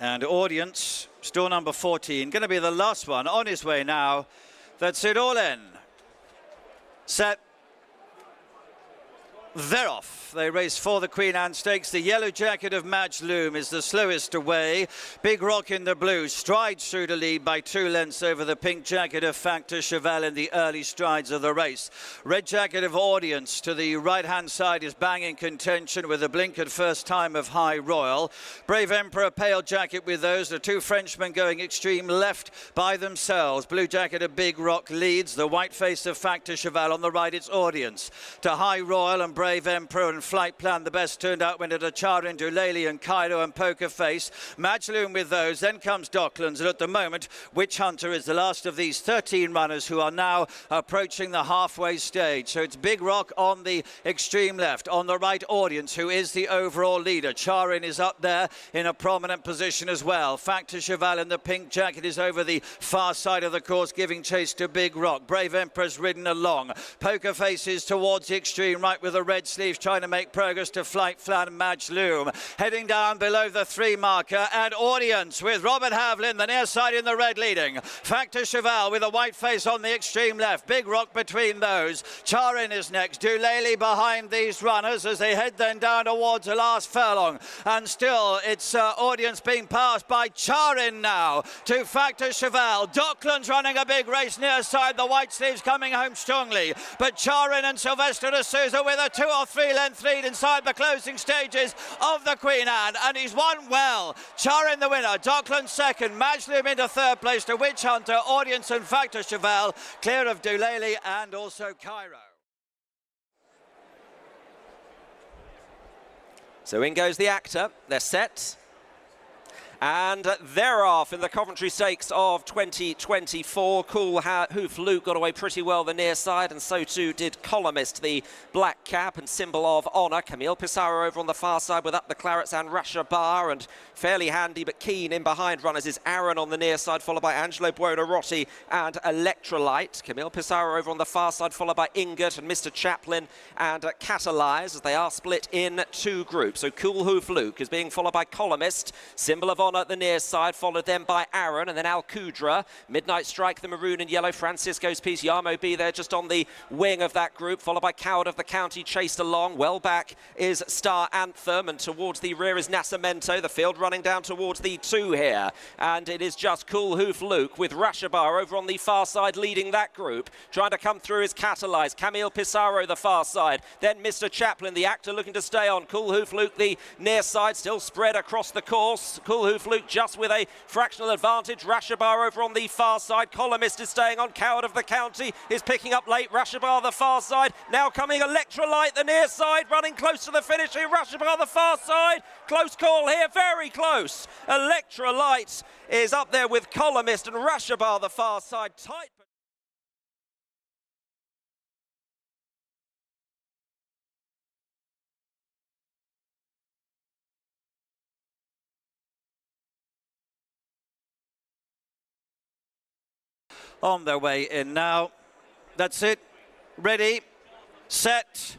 And Audience, store number 14, going to be the last one on his way now. That's it all in. Set. They're off. They race for the Queen Anne Stakes. The yellow jacket of Madge Loom is the slowest away. Big Rock in the blue strides through to lead by 2 lengths over the pink jacket of Factor Cheval in the early strides of the race. Red jacket of Audience to the right-hand side is banging contention with a blinkered first time of High Royal. Brave Emperor, pale jacket with those. The 2 Frenchmen going extreme left by themselves. Blue jacket of Big Rock leads. The white face of Factor Cheval on the right, it's Audience. To High Royal and Brave Emperor and Flight Plan, the best turned out winner to Charyn, Doolally and Cairo and Poker Face. Madge Loom with those, then comes Docklands, and at the moment Witch Hunter is the last of these 13 runners who are now approaching the halfway stage. So it's Big Rock on the extreme left, on the right Audience, who is the overall leader. Charyn is up there in a prominent position as well. Factor Cheval in the pink jacket is over the far side of the course, giving chase to Big Rock. Brave Emperor's ridden along. Poker Face is towards the extreme right with the red sleeves, trying to make progress to Flight Flan and Madge Loom. Heading down below the 3 marker, and Audience with Robert Havlin, the near side in the red leading. Factor Cheval with a white face on the extreme left. Big Rock between those. Charyn is next. Doolally behind these runners as they head then down towards the last furlong. And still it's Audience being passed by Charyn now to Factor Cheval. Docklands running a big race near side. The white sleeves coming home strongly. But Charyn and Sylvester de Souza with a 2 or 3 length lead inside the closing stages of the Queen Anne, and he's won well. Charyn the winner, Docklands second, Madge Loom into 3rd place to Witch Hunter, Audience and Factor Cheval, clear of Doolally and also Cairo. So in goes the actor, they're set. And they're off in the Coventry Stakes of 2024. Cool Hoof Luke got away pretty well the near side, and so too did Columnist, the black cap and symbol of honour. Camille Pissarro over on the far side with Up the Clarets and Rashabar, and fairly handy but keen in behind runners is Aaron on the near side, followed by Angelo Buonarroti and Electrolyte. Camille Pissarro over on the far side, followed by Ingot and Mr. Chaplin and Catalyze, as they are split in 2 groups. So Cool Hoof Luke is being followed by Columnist, symbol of honour at the near side, followed then by Aaron, and then Al Kudra. Midnight Strike, the maroon and yellow, Francisco's Piece, Yarmo B there just on the wing of that group, followed by Coward of the County, chased along. Well back is Star Anthem, and towards the rear is Nascimento. The field running down towards the 2 here, and it is just Cool Hoof Luke with Rashabar over on the far side leading that group. Trying to come through is Catalyze, Camille Pissarro the far side, then Mr. Chaplin, the actor, looking to stay on. Cool Hoof Luke the near side, still spread across the course. Cool Hoof Luke just with a fractional advantage. Rashabar over on the far side. Columnist is staying on. Coward of the County is picking up late. Rashabar the far side. Now coming Electrolyte the near side, running close to the finish here. Rashabar the far side. Close call here, very close. Electrolyte is up there with Columnist, and Rashabar the far side tight. On their way in now. That's it. Ready, set,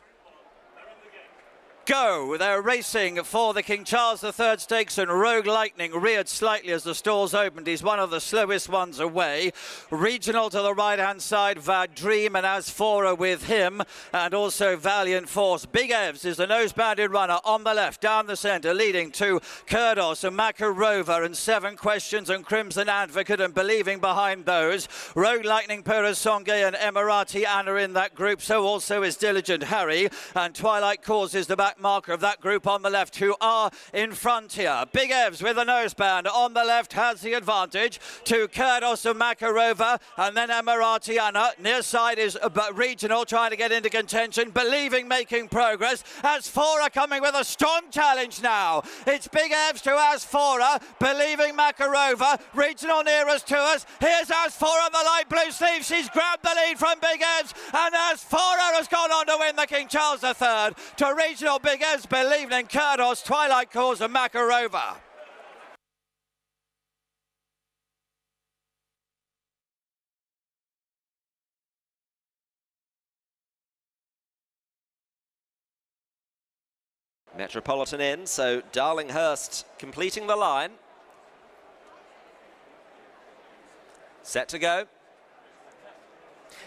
go. They're racing for the King Charles III Stakes, and Rogue Lightning reared slightly as the stalls opened. He's one of the slowest ones away. Regional to the right-hand side, Dream and Asfoora with him, and also Valiant Force. Big Evs is the nose-banded runner on the left, down the centre, leading to Kurdos and Makarova and 7 Questions and Crimson Advocate, and believing behind those. Rogue Lightning, Purasonge and Emirati Anna in that group. So also is Diligent Harry, and Twilight Cause is the back marker of that group on the left, who are in front here. Big Evs with a noseband on the left has the advantage to Kurdos and Makarova, and then Emirati Anna. Near side is Regional trying to get into contention. Believing making progress. Asfoora coming with a strong challenge now. It's Big Evs to Asfoora. Believing Makarova. Regional nearest to us. Here's Asfoora, the light blue sleeve. She's grabbed the lead from Big Evs, and Asfoora has gone on to win the King Charles III. To Regional, Big Evs, Believing, Kurdos, Twilight Cause and Makarova. Metropolitan in, so Darlinghurst completing the line. Set to go.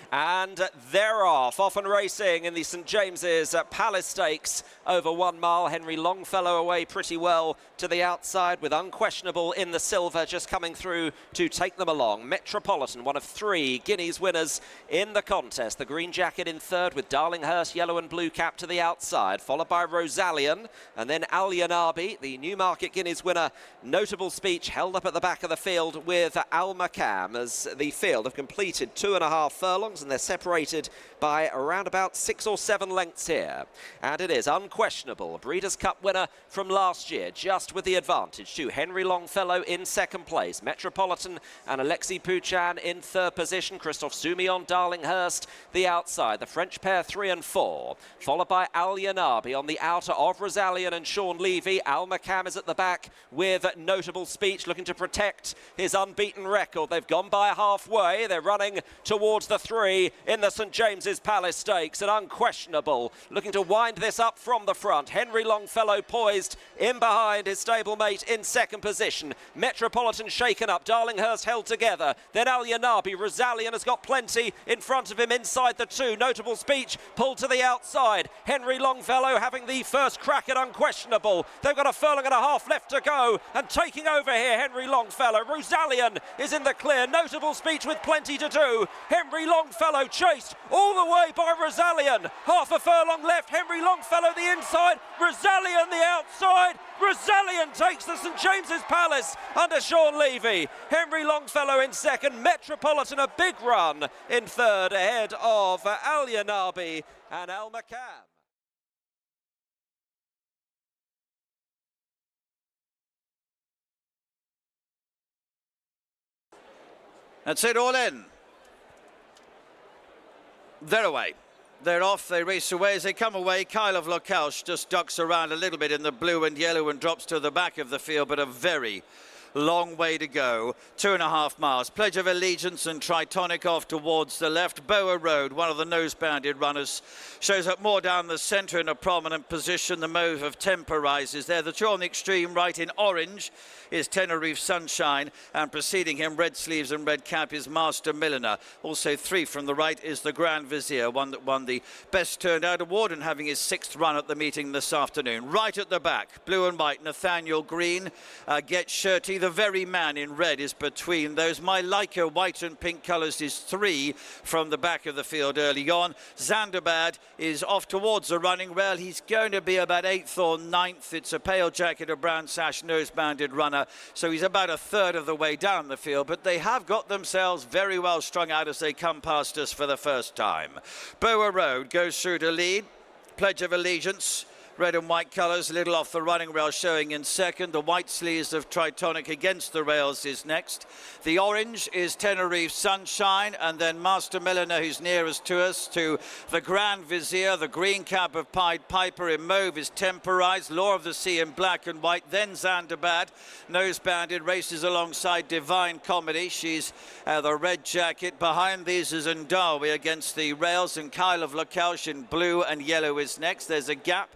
And they're off and racing in the St James's Palace Stakes over 1 mile. Henry Longfellow away pretty well to the outside with Unquestionable in the silver just coming through to take them along. Metropolitan, one of 3 Guineas winners in the contest. The green jacket in third with Darlinghurst, yellow and blue cap to the outside, followed by Rosallion and then Al-Yanabi, the Newmarket Guineas winner. Notable speech held up at the back of the field with Al-Makam as the field have completed 2.5 furlongs and they're separated by around about 6 or 7 lengths here. And it is Unquestionable, Breeders' Cup winner from last year, just with the advantage to Henry Longfellow in second place. Metropolitan and Alexis Pouchan in third position. Christophe Soumillon, Darlinghurst, the outside. The French pair 3 and 4, followed by Al-Yanabi on the outer of Rosallion and Sean Levy. Al-Makam is at the back with Notable Speech, looking to protect his unbeaten record. They've gone by halfway. They're running towards the 3 in the St James's Palace Stakes, and Unquestionable looking to wind this up from the front. Henry Longfellow poised in behind his stablemate in second position. Metropolitan shaken up, Darlinghurst held together, then Al-Yanabi. Rosallion has got plenty in front of him inside the 2. Notable Speech pulled to the outside. Henry Longfellow having the first crack at Unquestionable. They've got a furlong and a half left to go, and taking over here Henry Longfellow. Rosallion is in the clear. Notable Speech with plenty to do. Henry Longfellow chased all the way by Rosallion. Half a furlong left. Henry Longfellow the inside, Rosallion the outside. Rosallion takes the St James's Palace under Sean Levy. Henry Longfellow in second. Metropolitan a big run in third ahead of Al-Yanabi and Al-Makam. That's it, all in. They're away. They're off, they race away. As they come away, Kyle of Localsh just ducks around a little bit in the blue and yellow and drops to the back of the field, but a very long way to go. 2.5 miles. Pledge of Allegiance and Tritonic off towards the left. Boa Road, one of the nose-banded runners, shows up more down the centre in a prominent position. The move of Temporises there. The two on the extreme right in orange is Tenerife Sunshine, and preceding him, red sleeves and red cap, is Master Milliner. Also 3 from the right is the Grand Vizier, one that won the Best Turned Out Award and having his 6th run at the meeting this afternoon. Right at the back, blue and white, Nathaniel Green, Get Shirty. The Very Man in red is between those. My Leica, white and pink colours, is 3 from the back of the field early on. Zanderbad is off towards the running rail. He's going to be about 8th or 9th. It's a pale jacket, a brown sash, nose-banded runner. So he's about a third of the way down the field, but they have got themselves very well strung out as they come past us for the first time. Boa Road goes through to lead. Pledge of Allegiance, red and white colours, a little off the running rail, showing in second. The white sleeves of Tritonic against the rails is next. The orange is Tenerife Sunshine, and then Master Milliner, who's nearest to us, to the Grand Vizier. The green cap of Pied Piper in mauve is Temporized. Law of the Sea in black and white. Then Zanderbad, nose-banded, races alongside Divine Comedy. She's the red jacket. Behind these is Ndawi against the rails, and Kyle of Localsh in blue and yellow is next. There's a gap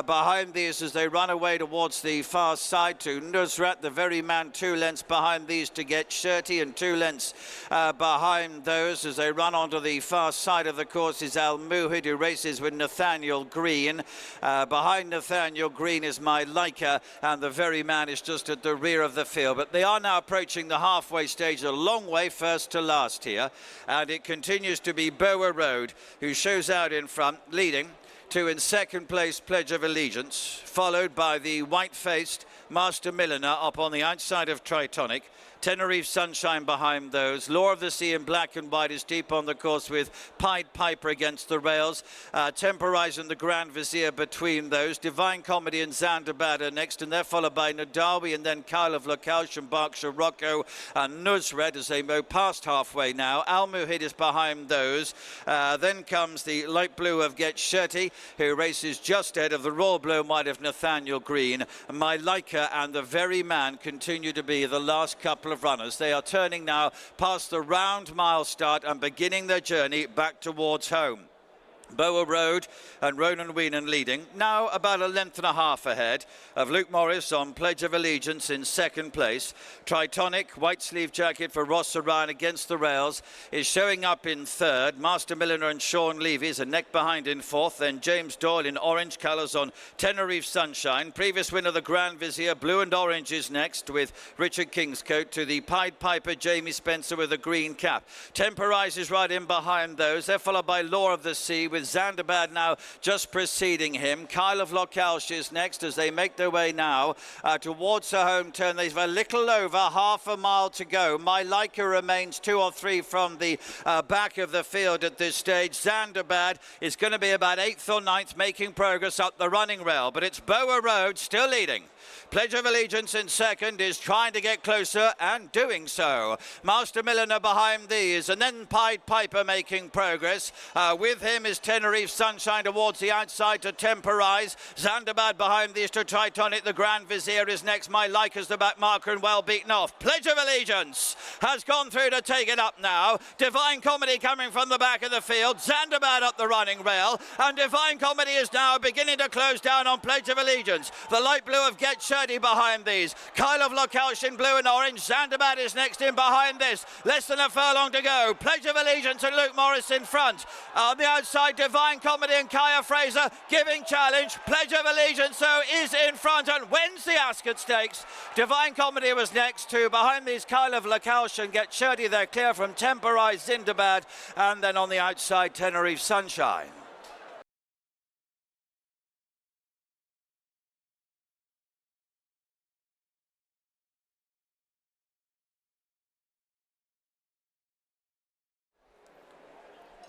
behind these as they run away towards the far side to Nusrat. The Very Man 2 lengths behind these to Get Shirty, and 2 lengths behind those as they run onto the far side of the course is Al Muhid, who races with Nathaniel Green. Behind Nathaniel Green is My Leica, and the Very Man is just at the rear of the field. But they are now approaching the halfway stage, a long way first to last here, and it continues to be Boa Road who shows out in front, leading to in second place Pledge of Allegiance, followed by the white-faced Master Milliner up on the outside of Tritonic. Tenerife Sunshine behind those. Law of the Sea in black and white is deep on the course with Pied Piper against the rails. Temporize and the Grand Vizier between those. Divine Comedy and Zanderbad are next, and they're followed by Nadawi and then Kyle of Localsh and Berkshire Rocco and Nusret as they move past halfway now. Al Muhid is behind those. Then comes the light blue of Get Shirty, who races just ahead of the royal blue and white of Nathaniel Green. My Leica and the Very Man continue to be the last couple of runners. They are turning now past the round mile start and beginning their journey back towards home. Bower Road and Ronan Weenan leading. Now about a length and a half ahead of Luke Morris on Pledge of Allegiance in second place. Tritonic, white sleeve jacket for Rashabar against the rails, is showing up in third. Master Milliner and Sean Levy is a neck behind in fourth. Then James Doyle in orange colours on Tenerife Sunshine. Previous winner the Grand Vizier, blue and orange is next with Richard Kingscote to the Pied Piper Jamie Spencer with a green cap. Temporize is right in behind those. They're followed by Law of the Sea with Zandabad now just preceding him. Kyle of Lochalsh is next as they make their way now towards the home turn. They've a little over half a mile to go. My Leica remains 2 or 3 from the back of the field at this stage. Zandabad is going to be about 8th or 9th, making progress up the running rail, but it's Bower Road still leading. Pledge of Allegiance in second is trying to get closer and doing so. Master Milliner behind these, and then Pied Piper making progress. With him is Tenerife Sunshine towards the outside to Temporize. Zandabad behind these to Tritonic. The Grand Vizier is next. My Leica's the back marker and well beaten off. Pledge of Allegiance has gone through to take it up now. Divine Comedy coming from the back of the field. Zandabad up the running rail, and Divine Comedy is now beginning to close down on Pledge of Allegiance. The light blue of Get Shirty behind these. Kyle of Lochalsh in blue and orange. Zandabad is next in behind this. Less than a furlong to go. Pledge of Allegiance and Luke Morris in front. On the outside, Divine Comedy and Kaya Fraser giving challenge. Pledge of Allegiance, though, is in front and wins the Ascot Stakes. Divine Comedy was next to behind these Kyle of Lochalsh and Get Shirty. They're clear from Temporize, Zandabad, and then on the outside, Tenerife Sunshine.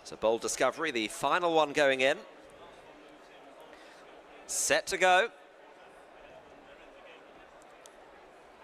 It's a bold discovery, the final one going in. Set to go.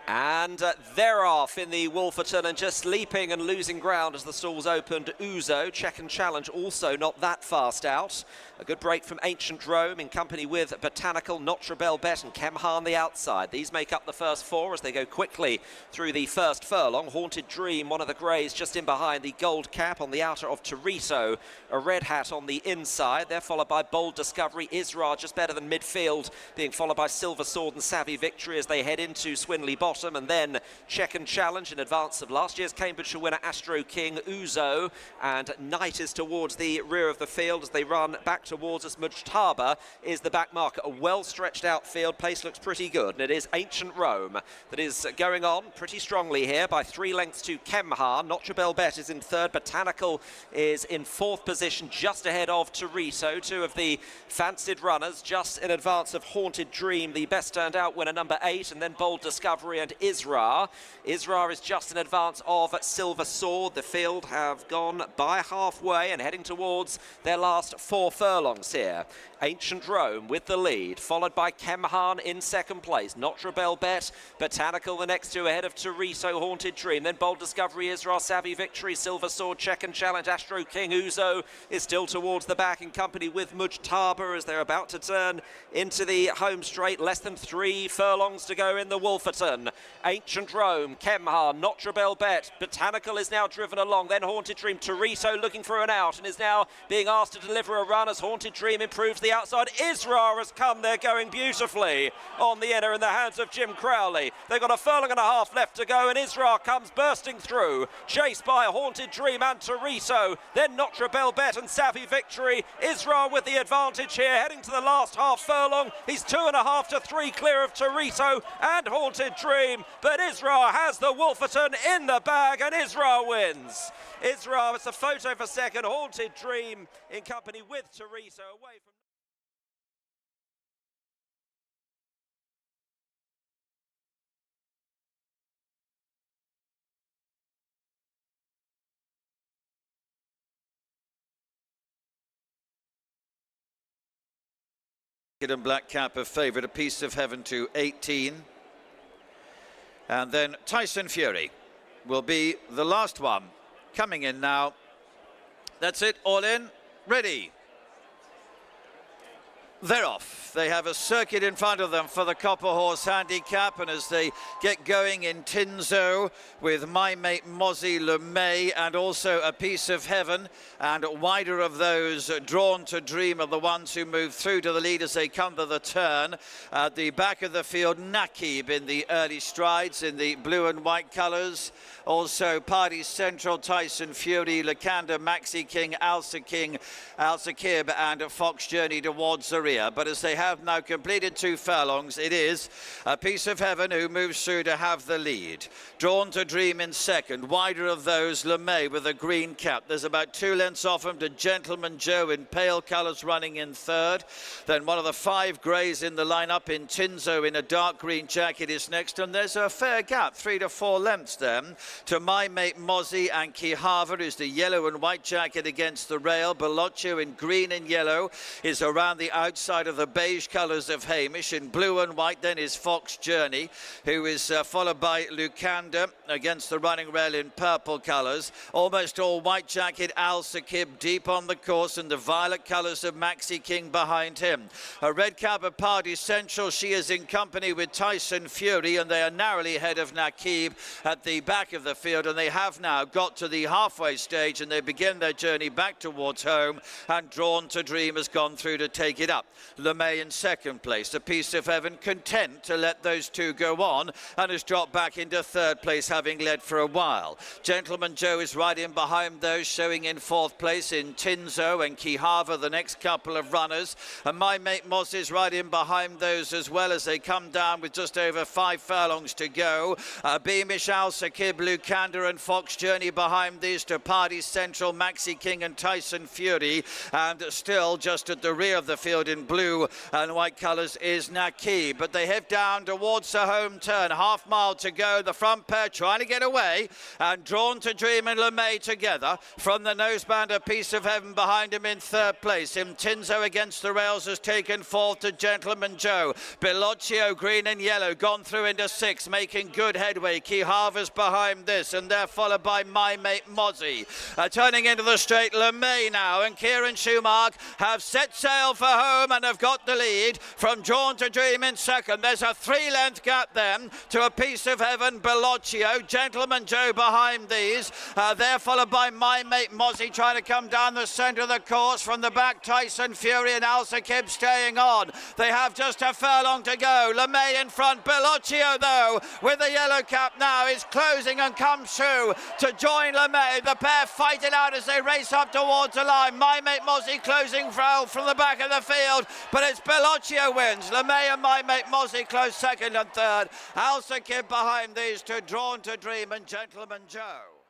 And they're off in the Wolferton, and just leaping and losing ground as the stalls opened. Ouzo, check and challenge, also not that fast out. A good break from Ancient Rome in company with Botanical, Notre Belle Bet and Kemha on the outside. These make up the first 4 as they go quickly through the first furlong. Haunted Dream, one of the greys just in behind. The gold cap on the outer of Torito, a red hat on the inside. They're followed by Bold Discovery, Israr just better than midfield, being followed by Silver Sword and Savvy Victory as they head into Swinley Bottom, and then check and challenge in advance of last year's Cambridgeshire winner Astro King, Ouzo, and Knight is towards the rear of the field as they run back towards us. Mujtaba is the back marker. A well stretched out field. Pace looks pretty good, and it is Ancient Rome that is going on pretty strongly here by 3 lengths to Kemha. Notre Belle Bet is in third. Botanical is in 4th position, just ahead of Torito. 2 of the fancied runners just in advance of Haunted Dream, the best turned out winner, number 8, and then Bold Discovery and Israr. Israr is just in advance of Silver Sword. The field have gone by halfway and heading towards their last 4 furlongs here. Ancient Rome with the lead, followed by Kemhan in second place. Notre Belle Bet, Botanical the next 2 ahead of Torito, Haunted Dream. Then Bold Discovery, Israr, Savvy Victory, Silver Sword, check and challenge. Astro King, Ouzo is still towards the back in company with Mujtaba as they're about to turn into the home straight. Less than 3 furlongs to go in the Wolferton. Ancient Rome, Kemha, Notre Belle Bet, Botanical is now driven along. Then Haunted Dream, Torito looking for an out and is now being asked to deliver a run as Haunted Dream improves the outside. Israr has come there going beautifully on the inner in the hands of Jim Crowley. They've got a furlong and a half left to go, and Israr comes bursting through, chased by Haunted Dream and Torito. Then Notre Belle Bet and Savvy Victory. Israr with the advantage here, heading to the last half furlong. He's 2.5 to 3 clear of Torito and Haunted Dream, but Israr has the Wolferton in the bag, and Israr wins. Israr, it's a photo for second. Haunted Dream in company with Torito away from... and black cap of favourite, a piece of heaven to 18. And then Tyson Fury will be the last one coming in now. That's it, all in, ready. They're off. They have a circuit in front of them for the Copper Horse Handicap, and as they get going in Tinzo with My Mate Mozzie LeMay and also A Piece of Heaven, and wider of those Drawn to Dream are the ones who move through to the lead as they come to the turn. At the back of the field, Nakib in the early strides in the blue and white colours. Also Party Central, Tyson Fury, Lakanda, Maxi King, Alsa King, Alsa Kib and Fox Journey towards the rear. But as they have now completed 2 furlongs, it is A Piece of Heaven who moves through to have the lead. Drawn to Dream in second. Wider of those, LeMay with a green cap. There's about 2 lengths off him to Gentleman Joe in pale colours running in third. Then one of the 5 greys in the lineup in Tinzo in a dark green jacket is next. And there's a fair gap, 3 to 4 lengths then, to My Mate Mozzie and Kihava, who's the yellow and white jacket against the rail. Belloccio in green and yellow is around the outside of the beige colours of Hamish. In blue and white then is Fox Journey, who is followed by Lucanda against the running rail in purple colours. Almost all white jacket Al Sakib deep on the course, and the violet colours of Maxi King behind him. A red cap of Party Central. She is in company with Tyson Fury, and they are narrowly ahead of Nakib at the back of the field, and they have now got to the halfway stage and they begin their journey back towards home, and Drawn to Dream has gone through to take it up. LeMay in second place. A Piece of Heaven content to let those 2 go on and has dropped back into third place, having led for a while. Gentleman Joe is right in behind those, showing in 4th place in Tinzo and Kihava, the next couple of runners. And My Mate Moz is right in behind those as well as they come down with just over 5 furlongs to go. Beamish, Al Sakib, Lucanda and Fox Journey behind these to Party Central, Maxi King and Tyson Fury. And still just at the rear of the field in blue and white colours is Nakib. But they head down towards the home turn. Half mile to go. The front pair trying to get away, and Drawn to Dream and LeMay together. From the noseband, A Piece of Heaven behind him in third place. Tinzo against the rails has taken 4th to Gentleman Joe. Belloccio, green and yellow, gone through into 6th, making good headway. Kihava's behind this, and they're followed by My Mate Mozzie. Turning into the straight, LeMay now and Kieran Schumacher have set sail for home and have got the lead from Drawn to Dream in second. There's a 3-length gap then to A Piece of Heaven, Belloccio, Gentleman Joe behind these. They're followed by My Mate Mozzie trying to come down the centre of the course. From the back, Tyson Fury and Al Sakib staying on. They have just a furlong to go. LeMay in front. Belloccio, though, with the yellow cap now, is closing and comes through to join LeMay. The pair fight it out as they race up towards the line. My Mate Mozzie closing from the back of the field, but it's Belloccio wins. LeMay and My Mate Mozzie close second and third. Al Sakib behind these 2, Drawn to Dream and Gentleman Joe.